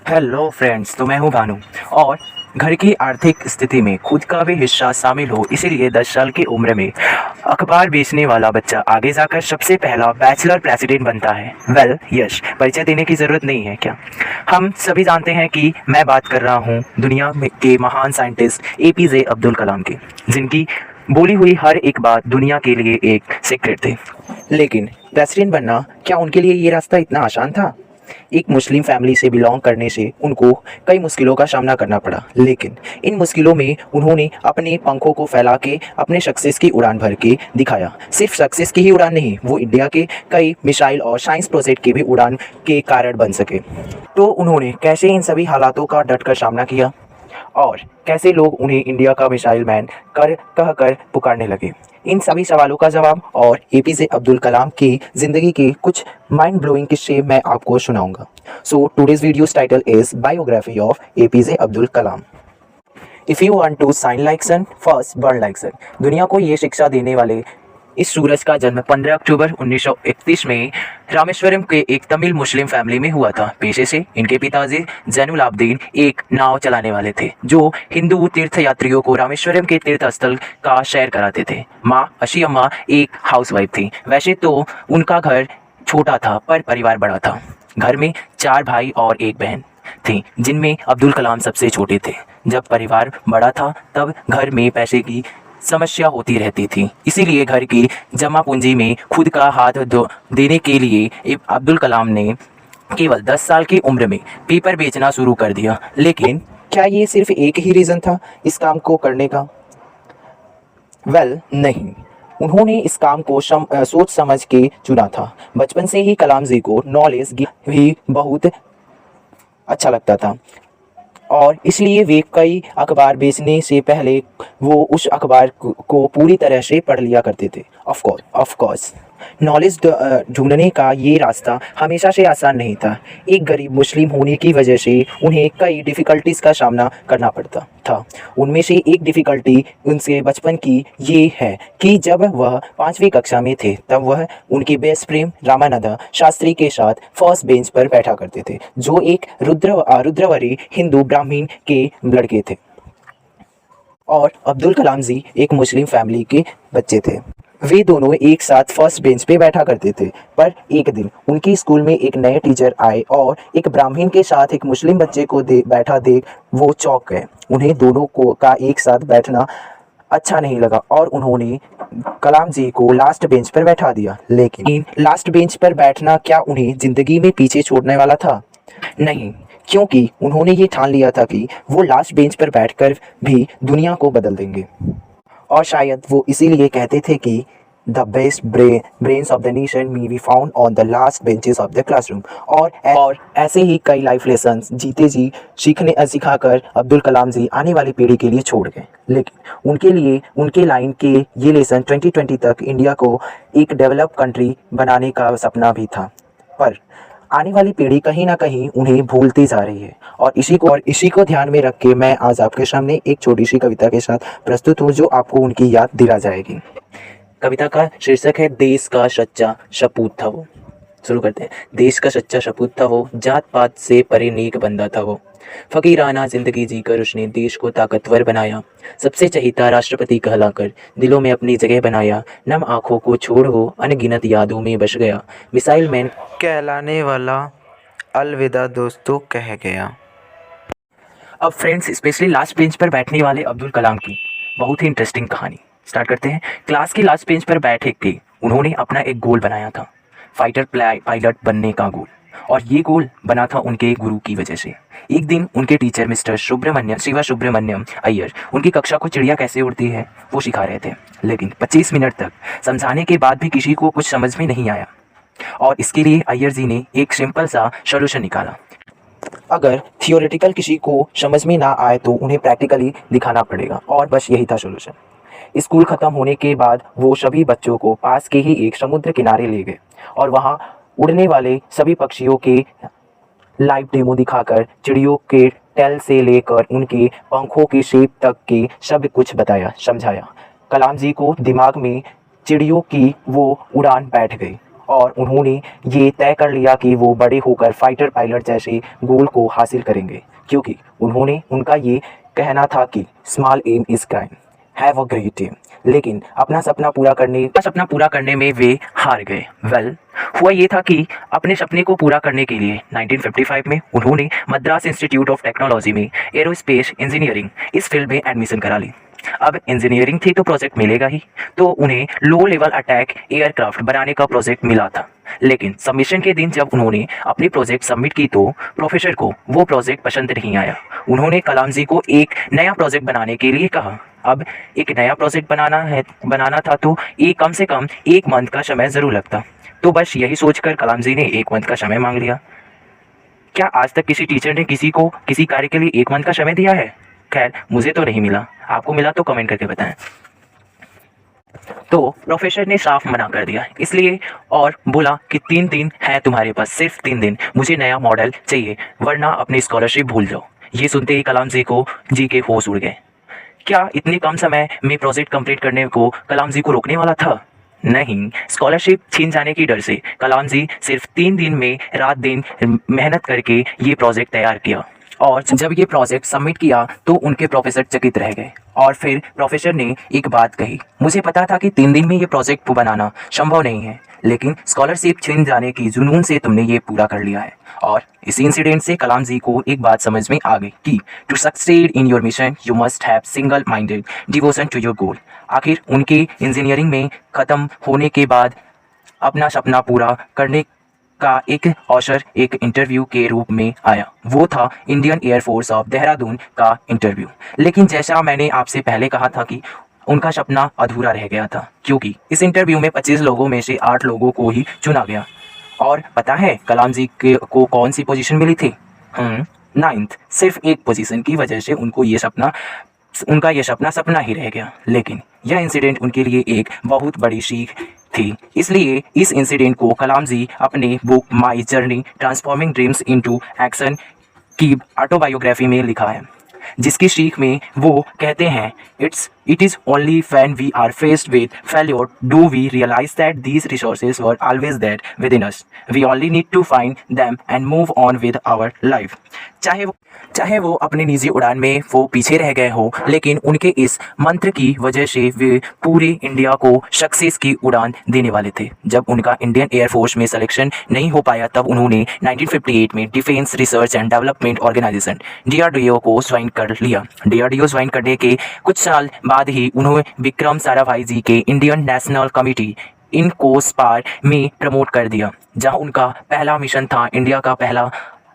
Hello friends, तो मैं हूं भानु। और घर की आर्थिक स्थिति में खुद का भी हिस्सा शामिल हो, इसीलिए 10 साल की उम्र में अखबार बेचने वाला बच्चा आगे जाकर सबसे पहला बैचलर प्रेसिडेंट बनता है। वेल यश, परिचय देने की ज़रूरत नहीं है क्या? हम सभी जानते हैं कि मैं बात कर रहा हूं दुनिया में के महान साइंटिस्ट एपीजे अब्दुल कलाम की, जिनकी बोली हुई हर एक बात दुनिया के लिए एक सीक्रेट थी। लेकिन प्रेसिडेंट बनना, क्या उनके लिए ये रास्ता इतना आसान था? एक मुस्लिम फैमिली से बिलोंग करने से उनको कई मुश्किलों का सामना करना पड़ा, लेकिन इन मुश्किलों में उन्होंने अपने पंखों को फैला के अपने सक्सेस की उड़ान भर के दिखाया। सिर्फ सक्सेस की ही उड़ान नहीं, वो इंडिया के कई मिसाइल और साइंस प्रोजेक्ट के भी उड़ान के कारण बन सके। तो उन्होंने कैसे इन सभी हालातों का डटकर सामना किया और कैसे लोग उन्हें इंडिया का मिसाइल मैन कह कर पुकारने लगे? इन सभी सवालों का जवाब और एपीजे अब्दुल कलाम की ज़िंदगी के कुछ माइंड ब्लोइंग किस्से मैं आपको सुनाऊंगा। So today's videos title is biography of APJ Abdul Kalam. If you want to shine like sun, first burn like sun. दुनिया को ये शिक्षा देने वाले इस सूरज का जन्म 15 अक्टूबर 1931 में रामेश्वरम के एक तमिल मुस्लिम फैमिली में हुआ था। पेशे से इनके पिताजी जैनुल आबदीन एक नाव चलाने वाले थे, जो हिंदू तीर्थयात्रियों को रामेश्वरम के तीर्थ स्थल का सैर कराते थे। माँ अशी अम्मा एक हाउसवाइफ थी। वैसे तो उनका घर छोटा था, पर परिवार बड़ा था। घर में 4 भाई और एक बहन थी, जिनमें अब्दुल कलाम सबसे छोटे थे। जब परिवार बड़ा था, तब घर में पैसे की समस्या होती रहती थी, इसीलिए घर की जमा पूंजी में खुद का हाथ देने के लिए अब्दुल कलाम ने केवल 10 साल की उम्र में पेपर बेचना शुरू कर दिया। लेकिन क्या ये सिर्फ एक ही रीज़न था इस काम को करने का? नहीं, उन्होंने इस काम को सोच समझ के चुना था। बचपन से ही कलाम जी को नॉलेज भी बहुत अच्छा लगता था, और इसलिए वे कई अखबार बेचने से पहले वो उस अखबार को पूरी तरह से पढ़ लिया करते थे। ऑफ कोर्स नॉलेज ढूंढने का ये रास्ता हमेशा से आसान नहीं था। एक गरीब मुस्लिम होने की वजह से उन्हें कई डिफ़िकल्टीज़ का सामना करना पड़ता था। उनमें से एक डिफ़िकल्टी उनके बचपन की ये है कि जब वह 5वीं कक्षा में थे, तब वह उनके बेस्ट फ्रेंड रामानंद शास्त्री के साथ फर्स्ट बेंच पर बैठा करते थे, जो एक रुद्रवरी हिंदू ब्राह्मण के लड़के थे। और अब्दुल कलाम जी एक मुस्लिम फैमिली के बच्चे थे। वे दोनों एक साथ फर्स्ट बेंच पे बैठा करते थे। पर एक दिन उनकी स्कूल में एक नए टीचर आए और एक ब्राह्मण के साथ एक मुस्लिम बच्चे को बैठा देख वो चौंक गए। उन्हें दोनों को का एक साथ बैठना अच्छा नहीं लगा और उन्होंने कलाम जी को लास्ट बेंच पर बैठा दिया। लेकिन लास्ट बेंच पर बैठना क्या उन्हें ज़िंदगी में पीछे छोड़ने वाला था? नहीं, क्योंकि उन्होंने ये ठान लिया था कि वो लास्ट बेंच पर बैठकर भी दुनिया को बदल देंगे। और शायद वो इसीलिए कहते थे कि the best brains of the nation may be found on the last benches of the classroom. और ऐसे ही कई लाइफ लेसन्स जीते जी सिखाकर अब्दुल कलाम जी आने वाली पीढ़ी के लिए छोड़ गए। लेकिन उनके लिए उनके लाइन के ये लेसन 2020 तक इंडिया को एक डेवलप कंट्री बनाने का सपना भी था। पर आने वाली पीढ़ी कहीं ना कहीं उन्हें भूलती जा रही है, और इसी को ध्यान में रख के मैं आज आपके सामने एक छोटी सी कविता के साथ प्रस्तुत हूँ, जो आपको उनकी याद दिला जाएगी। कविता का शीर्षक है देश का सच्चा सपूत था वो। शुरू करते हैं। देश का सच्चा सपूत था वो, जात पात से परे नेक बंदा था वो। फकीराना जिंदगी जीकर उसने देश को ताकतवर बनाया। सबसे चहीता राष्ट्रपति कहलाकर दिलों में अपनी जगह बनाया। नम आंखों को छोड़ वो अनगिनत यादों में बस गया। मिसाइल मैन कहलाने वाला अलविदा दोस्तों कह गया। अब फ्रेंड्स, स्पेशली लास्ट बेंच पर बैठने वाले अब्दुल कलाम की बहुत ही इंटरेस्टिंग कहानी स्टार्ट करते हैं। क्लास की लास्ट बेंच पर बैठे थे उन्होंने अपना एक गोल बनाया था, फाइटर पायलट बनने का गोल। और ये गोल बना था उनके गुरु की वजह से। एक दिन उनके टीचर मिस्टर शिवा सुब्रमण्यम अय्यर उनकी कक्षा को चिड़िया कैसे उड़ती है वो सिखा रहे थे। लेकिन 25 मिनट तक समझाने के बाद भी किसी को कुछ समझ में नहीं आया, और इसके लिए अय्यर जी ने एक सिंपल सा सॉल्यूशन निकाला। अगर थियोरेटिकल किसी को समझ में ना आए तो उन्हें प्रैक्टिकली दिखाना पड़ेगा, और बस यही था सॉल्यूशन। स्कूल ख़त्म होने के बाद वो सभी बच्चों को पास के ही एक समुद्र किनारे ले गए और वहाँ उड़ने वाले सभी पक्षियों के लाइव डेमो दिखाकर चिड़ियों के टेल से लेकर उनके पंखों की शेप तक के सब कुछ समझाया। कलाम जी को दिमाग में चिड़ियों की वो उड़ान बैठ गई और उन्होंने ये तय कर लिया कि वो बड़े होकर फाइटर पायलट जैसे गोल को हासिल करेंगे, क्योंकि उनका ये कहना था कि small aim is grand, have a great aim. लेकिन अपना सपना पूरा करने में वे हार गए। हुआ ये था कि अपने सपने को पूरा करने के लिए 1955 में उन्होंने मद्रास इंस्टीट्यूट ऑफ टेक्नोलॉजी में एरोस्पेस इंजीनियरिंग इस फील्ड में एडमिशन करा ली। अब इंजीनियरिंग थी तो प्रोजेक्ट मिलेगा ही, तो उन्हें लो लेवल अटैक एयरक्राफ्ट बनाने का प्रोजेक्ट मिला था। लेकिन सबमिशन के दिन जब उन्होंने अपनी प्रोजेक्ट सबमिट की तो प्रोफेसर को वो प्रोजेक्ट पसंद नहीं आया। उन्होंने कलाम जी को एक नया प्रोजेक्ट बनाने के लिए कहा। अब एक नया प्रोजेक्ट बनाना था तो कम से कम 1 मंथ का समय ज़रूर लगता। तो बस यही सोचकर कलाम जी ने 1 मंथ का समय मांग लिया। क्या आज तक किसी टीचर ने किसी को किसी कार्य के लिए 1 मंथ का समय दिया है? खैर, मुझे तो नहीं मिला। आपको मिला तो कमेंट करके बताएं। तो प्रोफेसर ने साफ मना कर दिया इसलिए, और बोला कि 3 दिन है तुम्हारे पास, सिर्फ 3 दिन, मुझे नया मॉडल चाहिए वरना अपनी स्कॉलरशिप भूल जाओ। ये सुनते ही कलाम जी के होश उड़ गए। क्या इतने कम समय में प्रोजेक्ट कंप्लीट करने को कलाम जी को रोकने वाला था? नहीं, स्कॉलरशिप छीन जाने की डर से कलाम जी सिर्फ 3 दिन में रात दिन मेहनत करके ये प्रोजेक्ट तैयार किया। और जब ये प्रोजेक्ट सबमिट किया तो उनके प्रोफेसर चकित रह गए। और फिर प्रोफेसर ने एक बात कही, मुझे पता था कि 3 दिन में ये प्रोजेक्ट बनाना संभव नहीं है, लेकिन स्कॉलरशिप छीन जाने की जुनून से तुमने ये पूरा कर लिया है। और इसी इंसिडेंट से कलाम जी को एक बात समझ में आ गई कि to succeed in your mission you must have single minded devotion to your goal. आखिर उनके इंजीनियरिंग में ख़त्म होने के बाद अपना सपना पूरा करने का एक अवसर एक इंटरव्यू के रूप में आया। वो था इंडियन एयरफोर्स ऑफ देहरादून का इंटरव्यू। लेकिन जैसा मैंने आपसे पहले कहा था कि उनका सपना अधूरा रह गया था, क्योंकि इस इंटरव्यू में 25 लोगों में से 8 लोगों को ही चुना गया। और पता है कलाम जी को कौन सी पोजीशन मिली थी? 9th। सिर्फ एक पोजीशन की वजह से उनका ये सपना सपना ही रह गया। लेकिन यह इंसिडेंट उनके लिए एक बहुत बड़ी सीख थी। इसलिए इस इंसिडेंट को कलाम जी अपने book my journey transforming dreams into action की ऑटोबायोग्राफी में लिखा है, जिसकी सीख में वो कहते हैं, it is only when we are faced with failure do we realize that these resources were always there within us. We only need to find them and move on with our life. चाहे वो अपनी निजी उड़ान में वो पीछे रह गए हो, लेकिन उनके इस मंत्र की वजह से वे पूरे इंडिया को सक्सेस की उड़ान देने वाले थे। जब उनका इंडियन एयरफोर्स में सिलेक्शन नहीं हो पाया तब उन्होंने 1958 में defence research and development organisation DRDO को ज्वाइन कर लिया। DRDO ज्वाइन करने के कुछ साल बाद ही उन्होंने विक्रम साराभाई जी के इंडियन नेशनल कमिटी इनकोस्पार में प्रमोट कर दिया, जहां उनका पहला मिशन था इंडिया का पहला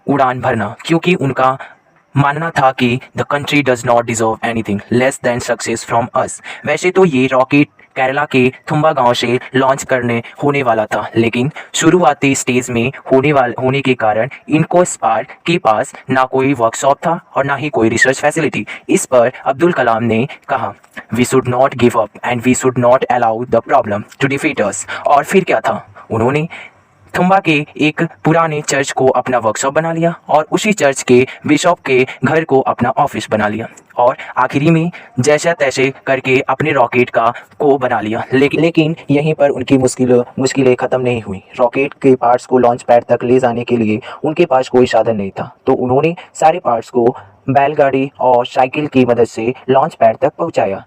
उड़ान भरना, क्योंकि उनका मानना था कि the country does not deserve anything less than success from us. वैसे तो ये रॉकेट केरला के थुम्बा गांव से लॉन्च होने वाला था, लेकिन शुरुआती स्टेज में होने के कारण इनकोस्पार के पास ना कोई वर्कशॉप था और ना ही कोई रिसर्च फैसिलिटी। इस पर अब्दुल कलाम ने कहा, we should not give up and we should not allow the problem to defeat us. और फिर क्या था, उन्होंने थुम्बा के एक पुराने चर्च को अपना वर्कशॉप बना लिया और उसी चर्च के बिशप के घर को अपना ऑफिस बना लिया और आखिरी में जैसा तैसे करके अपने रॉकेट को बना लिया। लेकिन यहीं पर उनकी मुश्किलें ख़त्म नहीं हुई। रॉकेट के पार्ट्स को लॉन्च पैड तक ले जाने के लिए उनके पास कोई साधन नहीं था, तो उन्होंने सारे पार्ट्स को बैलगाड़ी और साइकिल की मदद से लॉन्च पैड तक पहुँचाया।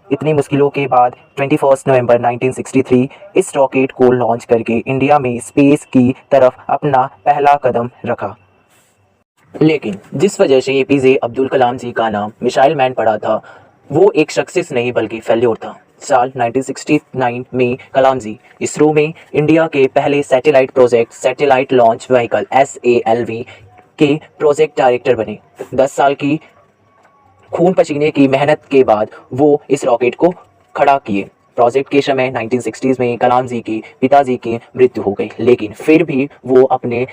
इतनी मुश्किलों के बाद 21 नवंबर 1963 इस रॉकेट को लॉन्च करके इंडिया में स्पेस की तरफ अपना पहला कदम रखा। लेकिन जिस वजह से APJ अब्दुल कलाम जी का नाम मिसाइल मैन पड़ा था, वो एक सक्सेस नहीं बल्कि फेल्योर था। साल 1969 में कलाम जी इसरो में इंडिया के पहले satellite project satellite launch vehicle SALV के प्रोजेक्ट डायरेक्टर बने। 10 साल की खून पसीने की मेहनत के बाद वो इस रॉकेट को खड़ा किए। प्रोजेक्ट के समय 1960s में कलाम जी के पिताजी की मृत्यु हो गई, लेकिन फिर भी वो अपने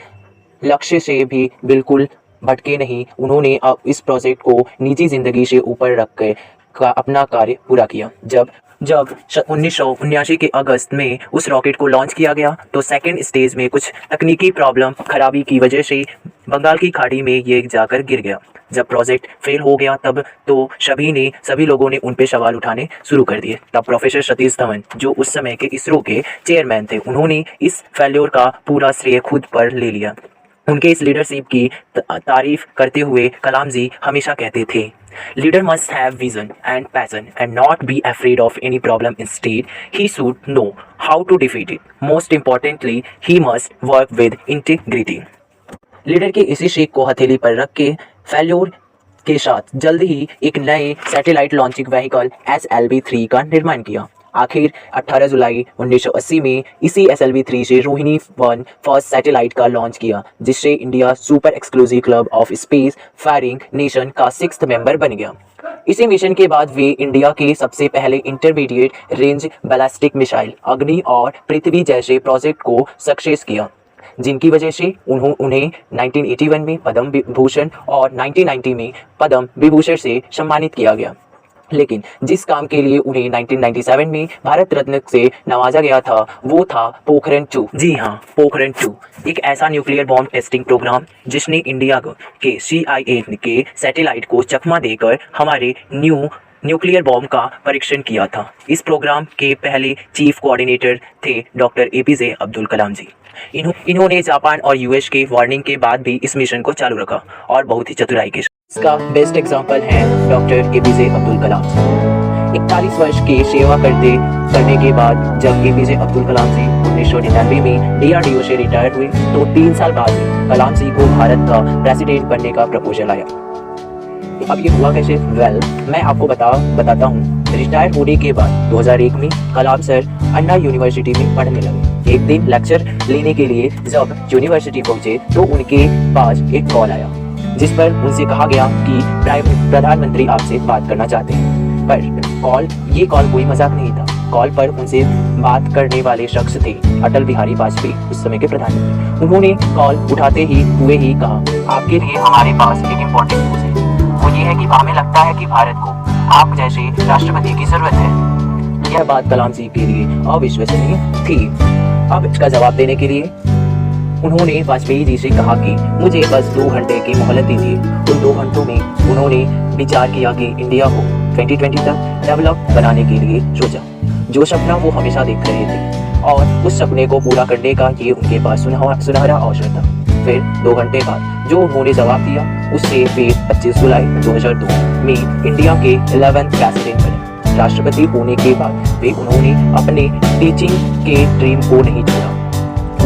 लक्ष्य से भी बिल्कुल भटके नहीं। उन्होंने अब इस प्रोजेक्ट को निजी ज़िंदगी से ऊपर रख कर अपना कार्य पूरा किया। जब जब 1979 के अगस्त में उस रॉकेट को लॉन्च किया गया तो सेकंड स्टेज में कुछ तकनीकी प्रॉब्लम खराबी की वजह से बंगाल की खाड़ी में ये जाकर गिर गया। जब प्रोजेक्ट फेल हो गया तब तो सभी लोगों ने उन पे सवाल उठाने शुरू कर दिए। तब प्रोफेसर सतीश धवन जो उस समय के इसरो के चेयरमैन थे, उन्होंने इस फेल्योर का पूरा श्रेय खुद पर ले लिया। उनके इस लीडरशिप की तारीफ करते हुए कलाम जी हमेशा कहते थे, leader must have vision and passion and not be afraid of any problem, instead he should know how to defeat it, most importantly he must work with integrity. Leader के इसी शेख को हथेली पर रख के फेल्योर के साथ जल्द ही एक नए सैटेलाइट लॉन्चिंग व्हीकल SLV-3 का निर्माण किया। आखिर 18 जुलाई 1980 में इसी SLV-3 से रोहिणी 1 फर्स्ट सैटेलाइट का लॉन्च किया, जिससे India super exclusive club of space firing nation का 6th मेंबर बन गया। इसी मिशन के बाद वे इंडिया के सबसे पहले इंटरमीडिएट रेंज बैलिस्टिक मिसाइल अग्नि और पृथ्वी जैसे प्रोजेक्ट को सक्सेस किया, जिनकी वजह से उन्हें 1981 में पद्म विभूषण और 1990 में पद्म विभूषण से सम्मानित किया गया। लेकिन जिस काम के लिए उन्हें 1997 में भारत रत्न से नवाजा गया था वो था पोखरण 2। जी हाँ, पोखरण 2 एक ऐसा न्यूक्लियर बॉम्ब टेस्टिंग प्रोग्राम जिसने इंडिया के CIA के सैटेलाइट को चकमा देकर हमारे न्यूक्लियर बॉम्ब का परीक्षण किया था। इस प्रोग्राम के पहले चीफ कोऑर्डिनेटर थे डॉक्टर APJ अब्दुल कलाम जी। इन्होंने जापान और US के वार्निंग के बाद भी इस मिशन को चालू रखा और बहुत ही चतुराई के। इसका बेस्ट एग्जांपल है डॉक्टर APJ अब्दुल कलाम जी। 41 वर्ष की सेवा करने के बाद जब APJ अब्दुल कलाम जी 1999 में DRDO से रिटायर हुए तो 3 साल बाद कलाम जी को भारत का प्रेसिडेंट बनने का प्रपोजल आया। अब ये हुआ कैसे? मैं आपको बताता हूँ। रिटायर होने के बाद 2001 में कलाम सर अन्ना यूनिवर्सिटी में पढ़ने लगे। एक दिन लेक्चर लेने के लिए जब यूनिवर्सिटी पहुंचे तो उनके पास एक कॉल आया जिस पर उनसे कहा गया कि प्रधानमंत्री आपसे बात करना चाहते हैं। पर ये कॉल कोई मजाक नहीं था। कॉल पर उनसे बात करने वाले शख्स थे अटल बिहारी वाजपेयी, उस समय के प्रधानमंत्री। उन्होंने कॉल उठाते ही हुए ही कहा, आपके लिए हमारे पास एक इम्पोर्टेंट न्यूज़ है। वो ये है कि हमें लगता है कि भारत को आप जैसे राष्ट्रपति की जरूरत है। यह बात कलाम जी के लिए अविश्वसनीय थी। अब इसका जवाब देने के लिए उन्होंने वाजपेयी जी से कहा कि मुझे बस 2 घंटे की मोहलत दीजिए। उन 2 घंटों में उन्होंने विचार किया कि इंडिया को 2020 तक डेवलप बनाने के लिए सोचा, जो सपना वो हमेशा देख रहे थे, और उस सपने को पूरा करने का ये उनके पास सुनहरा अवसर था। फिर 2 घंटे बाद जो उन्होंने जवाब दिया उससे वे 25 जुलाई 2002 में इंडिया के 11th प्रेसिडेंट बने। राष्ट्रपति होने के बाद उन्होंने अपने टीचिंग के ड्रीम को नहीं छोड़ा।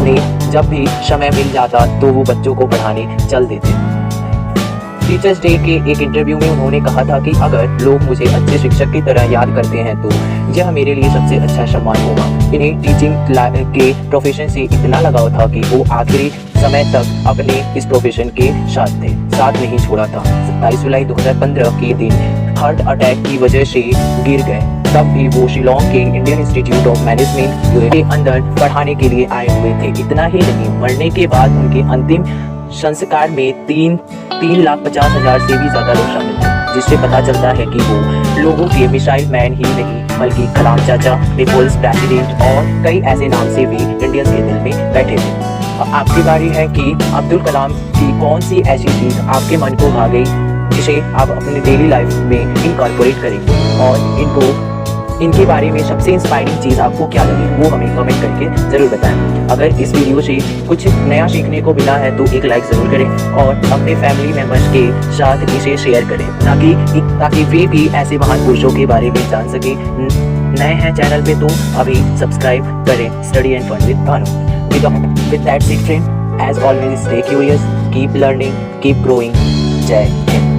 उन्हें जब भी समय मिल जाता तो वो बच्चों को पढ़ाने चल देते। टीचर्स डे के एक इंटरव्यू में उन्होंने कहा था कि अगर लोग मुझे अच्छे शिक्षक की तरह याद करते हैं तो यह मेरे लिए सबसे अच्छा सम्मान होगा। इन्हें टीचिंग के प्रोफेशन से इतना लगाव था कि वो आखिरी समय तक अपने इस प्रोफेशन के साथ नहीं छोड़ा था। 27 जुलाई 2015 के दिन हार्ट अटैक की वजह से गिर गए। तब भी वो शिलोंग के इंडियन इंस्टीट्यूट ऑफ मैनेजमेंट के अंदर पढ़ाने के लिए आए हुए थे। इतना ही नहीं, मरने के बाद उनके अंतिम संस्कार में 3,50,000 से भी ज्यादा लोग शामिल थे, जिससे पता चलता है कि वो लोगों के मिसाइल मैन ही नहीं बल्कि कलाम चाचा, पीपुल्स प्रेसिडेंट और कई ऐसे नाम से भी इंडियंस के दिल में बैठे थे। अब आपकी बारी है कि अब्दुल कलाम की कौन सी ऐसी चीज आपके मन को भा गई जिसे आप अपने डेली लाइफ में इनकॉर्पोरेट करेंगे, और इनके बारे में सबसे इंस्पायरिंग चीज़ आपको क्या लगी वो हमें कमेंट करके ज़रूर बताएं। अगर इस वीडियो से कुछ नया सीखने को मिला है तो एक लाइक ज़रूर करें और अपने फैमिली मेम्बर्स के साथ इसे शेयर करें ताकि वे भी ऐसे महान पुरुषों के बारे में जान सके। नए हैं चैनल पे तो अभी सब्सक्राइब करें study and fun with Bhanu. With that's it friend, as always stay curious, keep learning, keep growing. जय हिंद।